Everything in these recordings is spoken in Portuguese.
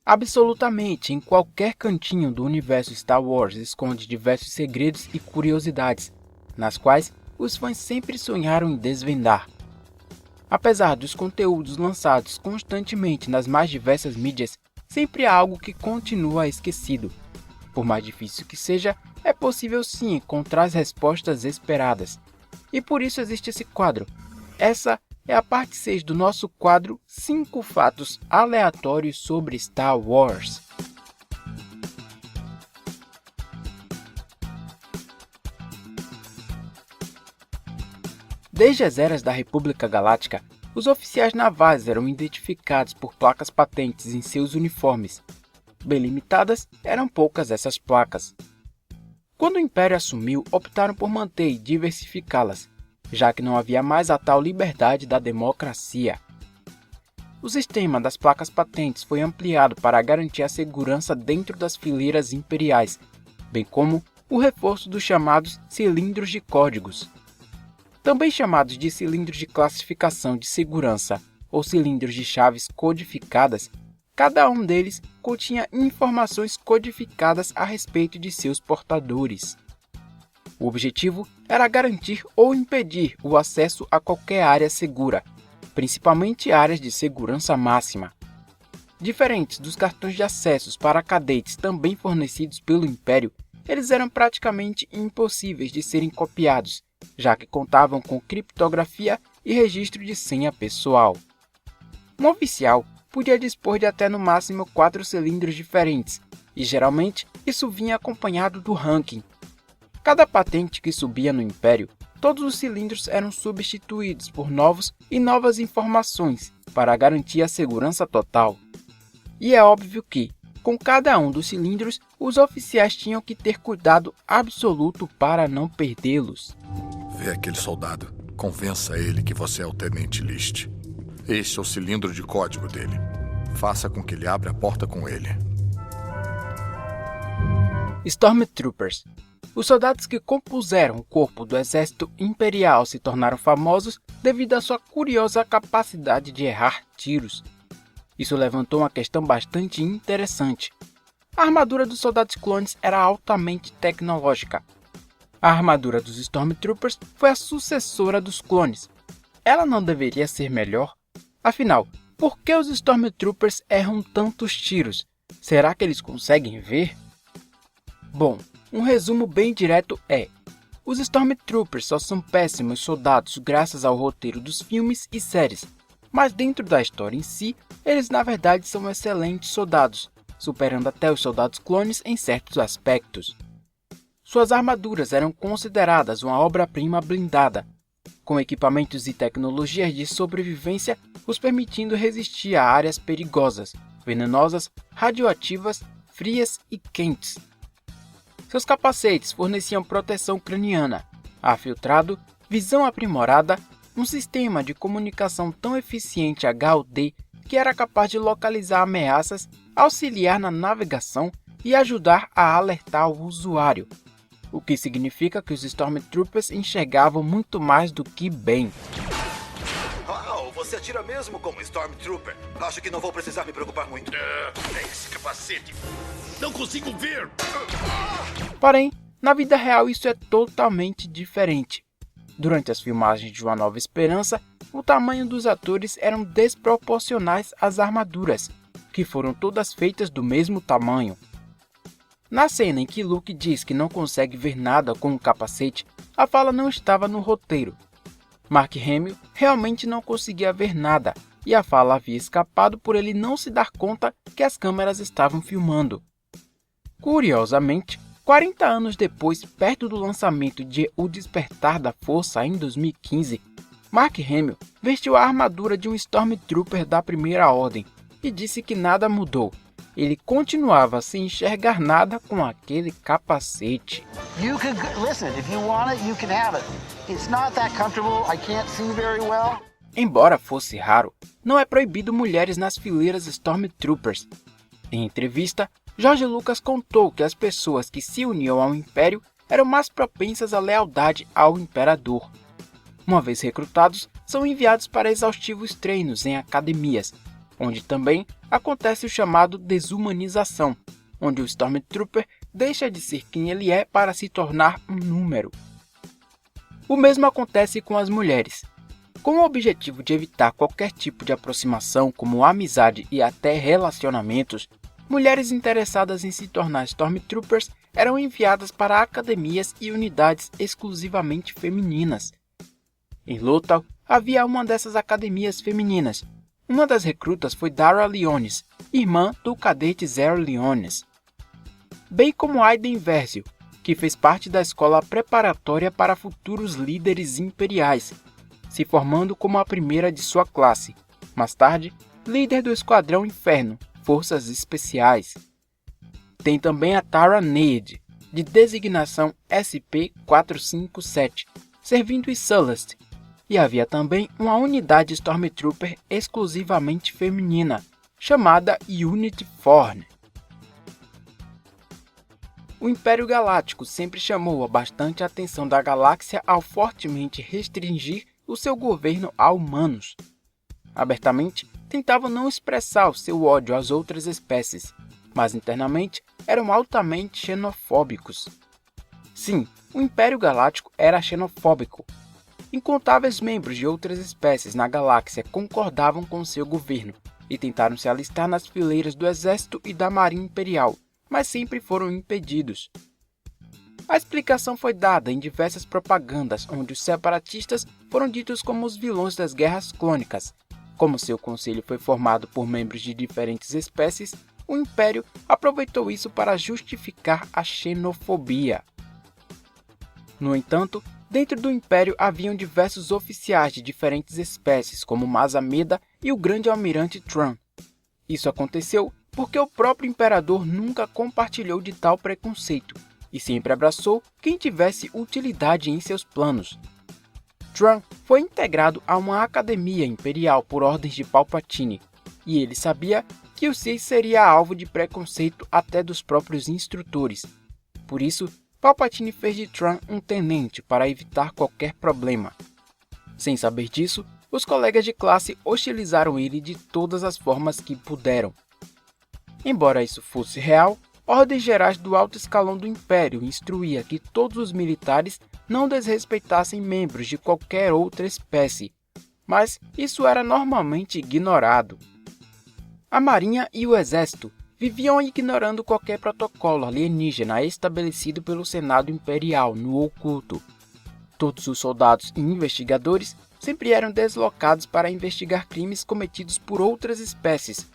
Absolutamente, em qualquer cantinho do universo Star Wars esconde diversos segredos e curiosidades, nas quais os fãs sempre sonharam em desvendar. Apesar dos conteúdos lançados constantemente nas mais diversas mídias, sempre há algo que continua esquecido. Por mais difícil que seja, é possível sim encontrar as respostas esperadas. E por isso existe esse quadro. Essa é a parte 6 do nosso quadro 5 fatos aleatórios sobre Star Wars. Desde as eras da República Galáctica, os oficiais navais eram identificados por placas patentes em seus uniformes. Bem limitadas, eram poucas essas placas. Quando o Império assumiu, optaram por manter e diversificá-las, já que não havia mais a tal liberdade da democracia. O sistema das placas patentes foi ampliado para garantir a segurança dentro das fileiras imperiais, bem como o reforço dos chamados cilindros de códigos. Também chamados de cilindros de classificação de segurança ou cilindros de chaves codificadas, cada um deles continha informações codificadas a respeito de seus portadores. O objetivo era garantir ou impedir o acesso a qualquer área segura, principalmente áreas de segurança máxima. Diferentes dos cartões de acessos para cadetes também fornecidos pelo Império, eles eram praticamente impossíveis de serem copiados, já que contavam com criptografia e registro de senha pessoal. Um oficial podia dispor de até no máximo 4 cilindros diferentes, e geralmente isso vinha acompanhado do ranking. Cada patente que subia no Império, todos os cilindros eram substituídos por novos e novas informações para garantir a segurança total. E é óbvio que, com cada um dos cilindros, os oficiais tinham que ter cuidado absoluto para não perdê-los. Vê aquele soldado. Convença ele que você é o Tenente List. Este é o cilindro de código dele. Faça com que ele abra a porta com ele. Stormtroopers. Os soldados que compuseram o corpo do exército imperial se tornaram famosos devido à sua curiosa capacidade de errar tiros. Isso levantou uma questão bastante interessante. A armadura dos soldados clones era altamente tecnológica. A armadura dos Stormtroopers foi a sucessora dos clones. Ela não deveria ser melhor? Afinal, por que os Stormtroopers erram tantos tiros? Será que eles conseguem ver? Bom, um resumo bem direto é: os Stormtroopers só são péssimos soldados graças ao roteiro dos filmes e séries, mas dentro da história em si, eles na verdade são excelentes soldados, superando até os soldados clones em certos aspectos. Suas armaduras eram consideradas uma obra-prima blindada, com equipamentos e tecnologias de sobrevivência os permitindo resistir a áreas perigosas, venenosas, radioativas, frias e quentes. Seus capacetes forneciam proteção craniana, ar filtrado, visão aprimorada, um sistema de comunicação tão eficiente HUD que era capaz de localizar ameaças, auxiliar na navegação e ajudar a alertar o usuário, o que significa que os Stormtroopers enxergavam muito mais do que bem. Uau, você atira mesmo como Stormtrooper. Acho que não vou precisar me preocupar muito. Esse capacete. Não consigo ver. Porém, na vida real isso é totalmente diferente. Durante as filmagens de Uma Nova Esperança, o tamanho dos atores eram desproporcionais às armaduras, que foram todas feitas do mesmo tamanho. Na cena em que Luke diz que não consegue ver nada com o capacete, a fala não estava no roteiro. Mark Hamill realmente não conseguia ver nada, e a fala havia escapado por ele não se dar conta que as câmeras estavam filmando. Curiosamente, 40 anos depois, perto do lançamento de O Despertar da Força em 2015, Mark Hamill vestiu a armadura de um Stormtrooper da Primeira Ordem e disse que nada mudou. Ele continuava sem enxergar nada com aquele capacete. Embora fosse raro, não é proibido mulheres nas fileiras Stormtroopers. Em entrevista, George Lucas contou que as pessoas que se uniam ao Império eram mais propensas à lealdade ao Imperador. Uma vez recrutados, são enviados para exaustivos treinos em academias, onde também acontece o chamado desumanização, onde o Stormtrooper deixa de ser quem ele é para se tornar um número. O mesmo acontece com as mulheres. Com o objetivo de evitar qualquer tipo de aproximação, como amizade e até relacionamentos, mulheres interessadas em se tornar Stormtroopers eram enviadas para academias e unidades exclusivamente femininas. Em Lothal, havia uma dessas academias femininas. Uma das recrutas foi Dara Leonis, irmã do cadete Zero Leonis, bem como Aiden Versio, que fez parte da escola preparatória para futuros líderes imperiais, se formando como a primeira de sua classe, mais tarde, líder do Esquadrão Inferno, Forças Especiais. Tem também a Tara Need, de designação SP-457, servindo em Sullust, e havia também uma unidade Stormtrooper exclusivamente feminina, chamada Unit Forne. O Império Galáctico sempre chamou bastante a atenção da galáxia ao fortemente restringir o seu governo a humanos. Abertamente, tentavam não expressar o seu ódio às outras espécies, mas internamente eram altamente xenofóbicos. Sim, o Império Galáctico era xenofóbico. Incontáveis membros de outras espécies na galáxia concordavam com seu governo e tentaram se alistar nas fileiras do Exército e da Marinha Imperial, mas sempre foram impedidos. A explicação foi dada em diversas propagandas, onde os separatistas foram ditos como os vilões das guerras clônicas. Como seu conselho foi formado por membros de diferentes espécies, o Império aproveitou isso para justificar a xenofobia. No entanto, dentro do Império haviam diversos oficiais de diferentes espécies, como Mas Amedda e o Grande Almirante Thrawn. Isso aconteceu porque o próprio Imperador nunca compartilhou de tal preconceito e sempre abraçou quem tivesse utilidade em seus planos. Thrawn foi integrado a uma academia imperial por ordens de Palpatine, e ele sabia que o Sith seria alvo de preconceito até dos próprios instrutores. Por isso, Palpatine fez de Thrawn um tenente para evitar qualquer problema. Sem saber disso, os colegas de classe hostilizaram ele de todas as formas que puderam. Embora isso fosse real, ordens gerais do alto escalão do Império instruía que todos os militares não desrespeitassem membros de qualquer outra espécie, mas isso era normalmente ignorado. A Marinha e o Exército viviam ignorando qualquer protocolo alienígena estabelecido pelo Senado Imperial no oculto. Todos os soldados e investigadores sempre eram deslocados para investigar crimes cometidos por outras espécies,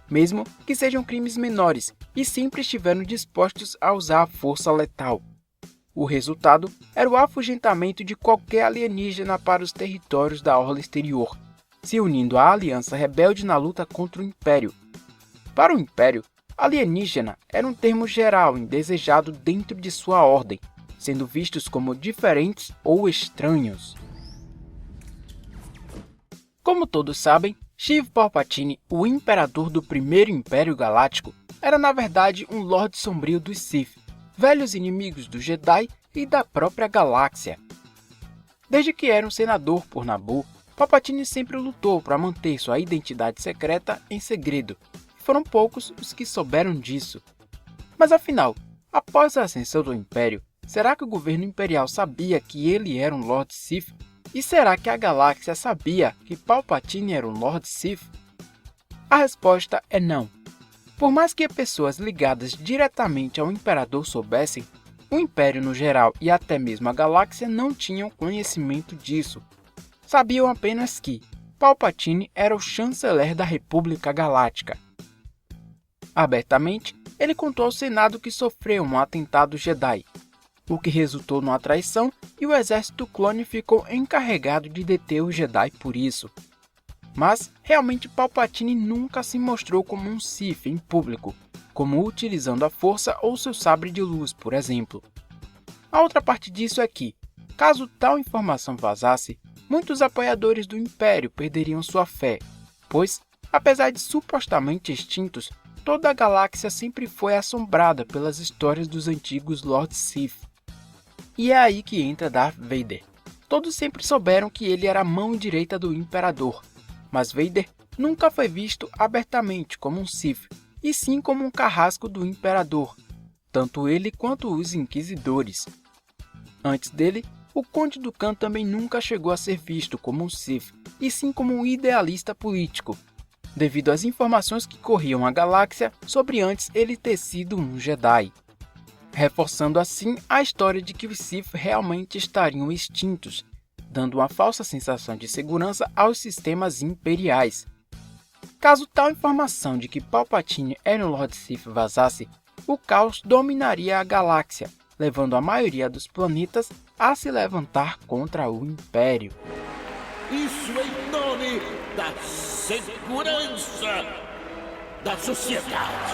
mesmo que sejam crimes menores, e sempre estiveram dispostos a usar a força letal. O resultado era o afugentamento de qualquer alienígena para os territórios da orla exterior, se unindo à aliança rebelde na luta contra o Império. Para o Império, alienígena era um termo geral indesejado dentro de sua ordem, sendo vistos como diferentes ou estranhos. Como todos sabem, Sheev Palpatine, o imperador do primeiro Império Galáctico, era na verdade um Lorde Sombrio dos Sith, velhos inimigos dos Jedi e da própria galáxia. Desde que era um senador por Naboo, Palpatine sempre lutou para manter sua identidade secreta em segredo, e foram poucos os que souberam disso. Mas afinal, após a ascensão do Império, será que o governo imperial sabia que ele era um Lorde Sith? E será que a galáxia sabia que Palpatine era um Lorde Sith? A resposta é não. Por mais que pessoas ligadas diretamente ao Imperador soubessem, o Império no geral e até mesmo a galáxia não tinham conhecimento disso. Sabiam apenas que Palpatine era o chanceler da República Galáctica. Abertamente, ele contou ao Senado que sofreu um atentado Jedi, o que resultou numa traição, e o exército clone ficou encarregado de deter o Jedi por isso. Mas, realmente Palpatine nunca se mostrou como um Sith em público, como utilizando a força ou seu sabre de luz, por exemplo. A outra parte disso é que, caso tal informação vazasse, muitos apoiadores do Império perderiam sua fé, pois, apesar de supostamente extintos, toda a galáxia sempre foi assombrada pelas histórias dos antigos Lord Sith. E é aí que entra Darth Vader. Todos sempre souberam que ele era a mão direita do Imperador, mas Vader nunca foi visto abertamente como um Sith, e sim como um carrasco do Imperador, tanto ele quanto os Inquisidores. Antes dele, o Conde Dooku também nunca chegou a ser visto como um Sith, e sim como um idealista político, devido às informações que corriam a galáxia sobre antes ele ter sido um Jedi, reforçando assim a história de que os Sith realmente estariam extintos, dando uma falsa sensação de segurança aos sistemas imperiais. Caso tal informação de que Palpatine era um Lord Sith vazasse, o caos dominaria a galáxia, levando a maioria dos planetas a se levantar contra o Império. Isso em nome da segurança da sociedade.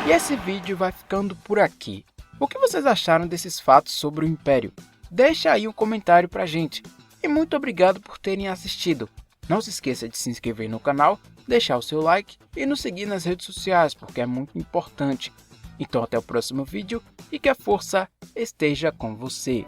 E esse vídeo vai ficando por aqui. O que vocês acharam desses fatos sobre o Império? Deixa aí um comentário pra gente. E muito obrigado por terem assistido. Não se esqueça de se inscrever no canal, deixar o seu like e nos seguir nas redes sociais, porque é muito importante. Então até o próximo vídeo e que a força esteja com você.